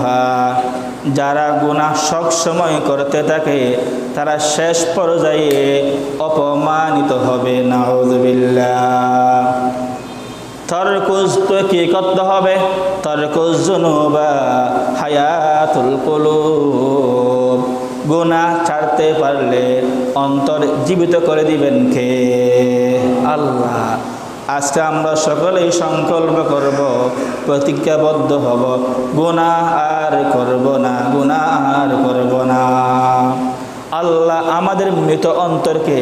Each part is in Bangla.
ইয়াফআলুহা, যারা গুনাহ সব সময় করতে থাকে তারা শেষ পর্যায়ে অপমানিত হবে। নাউযুবিল্লাহ। তরকুজ তো কি করতে হবে? তরকুজ যুনুবা হায়াতুল কুলুব, গুনাহ ছাড়তে পারলে অন্তর জীবিত করে দিবেন কে? আল্লাহ। আজকে আমরা সকলেই সংকল্প করব, প্রতিজ্ঞাবদ্ধ হব, গুনাহ আর করব না, গুনাহ আর করব না। আল্লাহ আমাদের মৃত অন্তরকে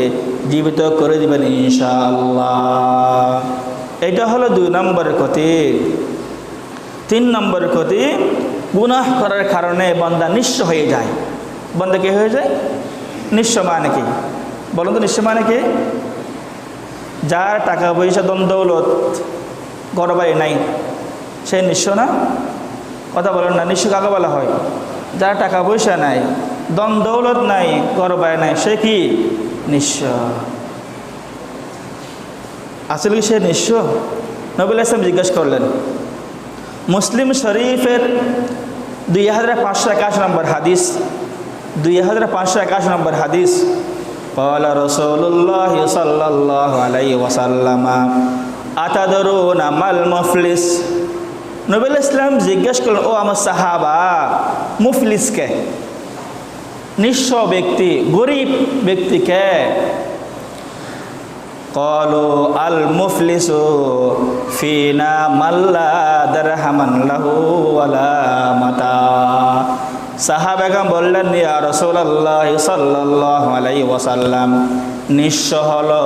জীবিত করে দিবেন ইনশাআল্লাহ। এটা হলো 2 নম্বর ক্ষতি। 3 নম্বর ক্ষতি, গুনাহ করার কারণে বান্দা নিঃস্ব হয়ে যায়। বান্দা কি হয়ে যায়? নিঃস্ব মানে কি বলুন তো? নিঃস্ব মানে কি? যার টাকা পয়সা ধন দৌলত ঘর বাড়ি নাই সে নিঃস্ব না? কথা বলেন না। নিঃস্ব কাকে বলা হয়? যার টাকা পয়সা নাই, ধন দৌলত নাই, ঘর বাড়ি নাই, সে কি? নিঃস্ব। আসলে কি সে নিঃস্ব? নবী আলাইহিস সালাম জিজ্ঞেস করলেন। মুসলিম শরীফের 2581 নম্বর হাদিস, 2581 নম্বর হাদিস, قال رسول الله صلى الله عليه وسلم أتدرون ما المفلس? নবী আলাইহিস সালাম জিজ্ঞেস করলেন, ও আমার সাহাবা, মুফলিস কে? নিঃস্ব ব্যক্তি, গরিব ব্যক্তি কে? قالوا المفلس فينا من لا درهم له ولا متاع। সাহাবাগণ বললেন, ইয়া রাসূলুল্লাহ সাল্লাল্লাহু আলাইহি ওয়াসাল্লাম, নিঃস্ব হলো,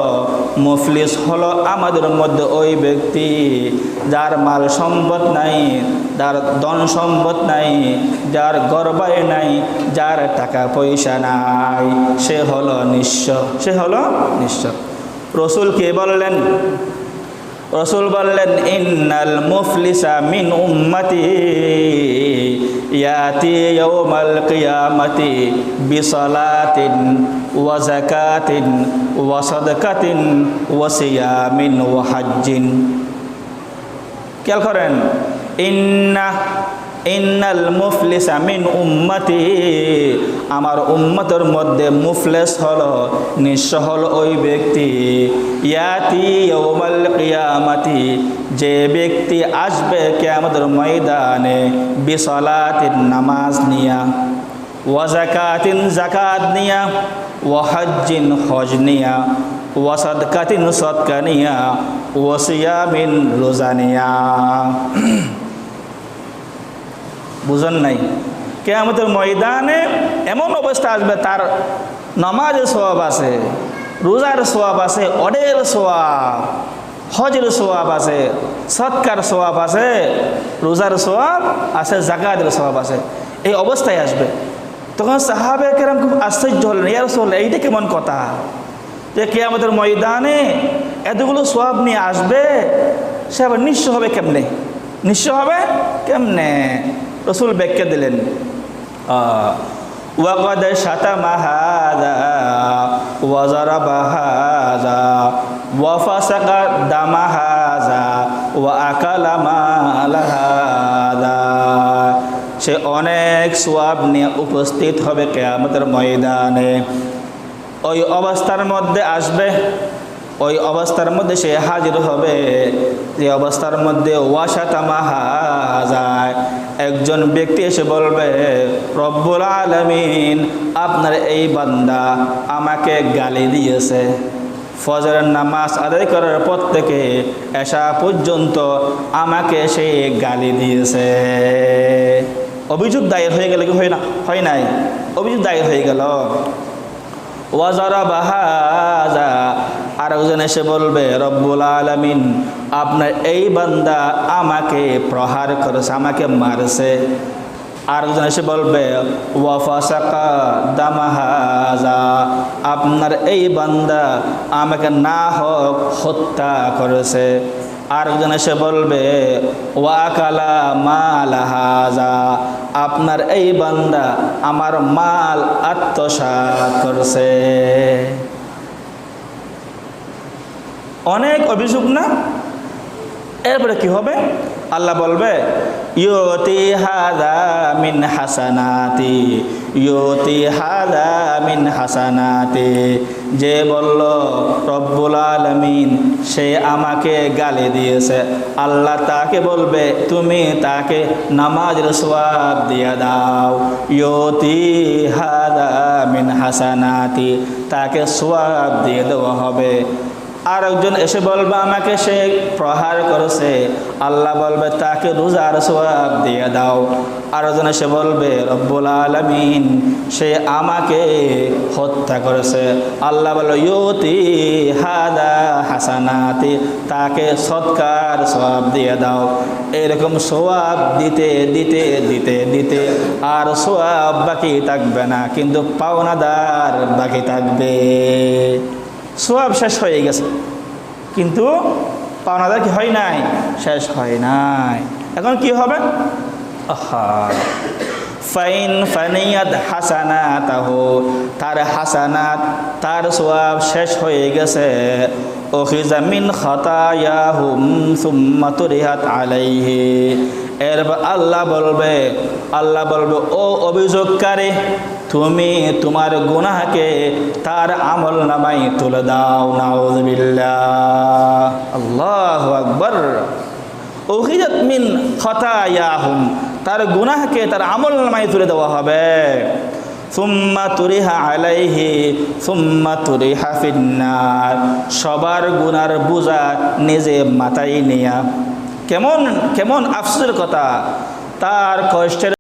মুফলিস হলো আমাদের মধ্যে ওই ব্যক্তি যার মাল সম্পদ নাই, যার ধন সম্পদ নাই, যার ঘর বাড়ি নাই, যার টাকা পয়সা নাই, সে হলো নিঃস্ব, সে হলো নিঃস্ব। রসুল কে বললেন? রসুল বললেন, ইন্নাল মুফলিসা মিন উম্মতি ইয়াতি ইয়াউমাল কিয়ামাতি বিসালাতিন ওয়া যাকাতিন ওয়া সাদাকাতিন ওয়া সিয়ামিন ওয়া হাজ্জিন। খেয়াল করেন, ইন্নাল মুফলিসা মিন উম্মতি, আমার উম্মতের মধ্যে মুফলিস হলো, নিঃস্ব হলো ওই ব্যক্তি, ইয়াতি ইয়াউমাল কিয়ামাতি, যে ব্যক্তি আসবে কিয়ামতের ময়দানে, বিসালাতিন, নামাজ নিয়া, ওয়া যাকাতিন, যাকাত নিয়া, ওয়া হাজ্জিন, হজ নিয়া, ওয়া সাদকাতিন, সদকা নিয়া, ওয়া সিয়ামিন, রোজা নিয়া। বুঝেন নাই? কিয়ামতের ময়দানে এমন অবস্থা আসবে, তার নামাজের সওয়াব আছে, রোজার সওয়াব আছে, অডের সওয়াব, হজের সওয়াব আছে, সদকার সওয়াব আছে, রোজার সওয়াব আছে, যাকাতের সওয়াব আছে। এই অবস্থায় আসবে। তখন সাহাবায়ে কেরাম খুব আশ্চর্য হলেন, ইয়া রাসূলুল্লাহ, এইটা কেমন কথা যে কিয়ামতের ময়দানে এতগুলো সওয়াব নিয়ে আসবে, সে আবার নিঃস্ব হবে কেমনে? নিঃস্ব হবে কেমনে? রসুল ব্যাখ্যা দিলেন, ওয়াকাদ শাতামা হাযা ওয়া যারাবা হাযা ওয়া ফাসাকা দামা হাযা ওয়া আকালা মাল হাযা। সে অনেক সওয়াব নিয়ে উপস্থিত হবে কিয়ামতের ময়দানে। ওই অবস্থার মধ্যে আসবে, ওই অবস্থার মধ্যে সে হাজির হবে, যে অবস্থার মধ্যে ওয়াশাতামা হাযা, একজন ব্যক্তি এসে বলবে, রব্বুল আলামিন, আপনার এই বান্দা আমাকে গালি দিয়েছে, ফজরের নামাজ আদায় করার পর থেকে এশা পর্যন্ত আমাকে সে গালি দিয়েছে। অভিযোগ দায়ের হয়ে গেল কি হয় নাই? অভিযোগ দায়ের হয়ে গেল। ওয়াজারাবা হাযা, আর একজন এসে বলবে, রব্বুল আলামিন, আপনার এই বান্দা আমাকে প্রহার করেছে, আমাকে মারছে। আর একজন এসে বলবে, ওয়া ফাসাকা দামা হাযা, আপনার এই বান্দা আমাকে না হক হত্যা করেছে। আর একজন এসে বলবে, ওয়া আকালা মাল হাযা, আপনার এই বান্দা আমার মাল আত্মসাৎ করছে। অনেক অভিযোগ না? এরপরে কি হবে? আল্লাহ বলবে, ইউতি হাযা মিন হাসানাতি, ইউতি হাযা মিন হাসানাতি। যে বলল রব্বুল আলামিন সে আমাকে গালি দিয়েছে, আল্লাহ তাকে বলবে তুমি তাকে নামাজের সওয়াব দিয়ে দাও। ইউতি হাযা মিন হাসানাতি, তাকে সওয়াব দিয়ে দেওয়া হবে। আর একজন এসে বলবে আমাকে সে প্রহার করেছে, আল্লাহ বলবে তাকে রোজার সওয়াব দিয়ে দাও। আর একজন এসে বলবে রব্বুল আলামিন সে আমাকে হত্যা করেছে, আল্লাহ বলবে ইউতি হাযা হাসানাতি, তাকে সৎকার সওয়াব দিয়ে দাও। এরকম সওয়াব দিতে দিতে দিতে দিতে আর সওয়াব বাকি থাকবে না, কিন্তু পাওনাদার বাকি থাকবে। সওয়াব শেষ হয়ে গেছে কিন্তু পাওনাদার কি হয় নাই? শেষ হয় নাই। এখন কি হবে? ফাইন ফানিয়াত হাসানাতাহু, তার হাসানাত তার সওয়াব শেষ হয়ে গেছে। উখিযা মিন খাতায়াহুম সুম্মা তুরিহাত আলাইহি, এরপর আল্লাহ বলবে ও অভিযোগকারী তুমি তোমার গুনাহকে তার আমল নামায় তুলে দাও। নাউযুবিল্লাহ, আল্লাহু আকবার। উখিযাত মিন খাতায়াহুম, তার গুনাহকে তার আমল নামায় তুলে দেওয়া হবে। সুম্মা তুরিহা আলাইহি সুম্মা তুরিহা ফিন্নার, সবার গুনার বোঝা নিজে মাথায় নিয়া। কেমন কেমন আফসোসের কথা, তার কষ্টের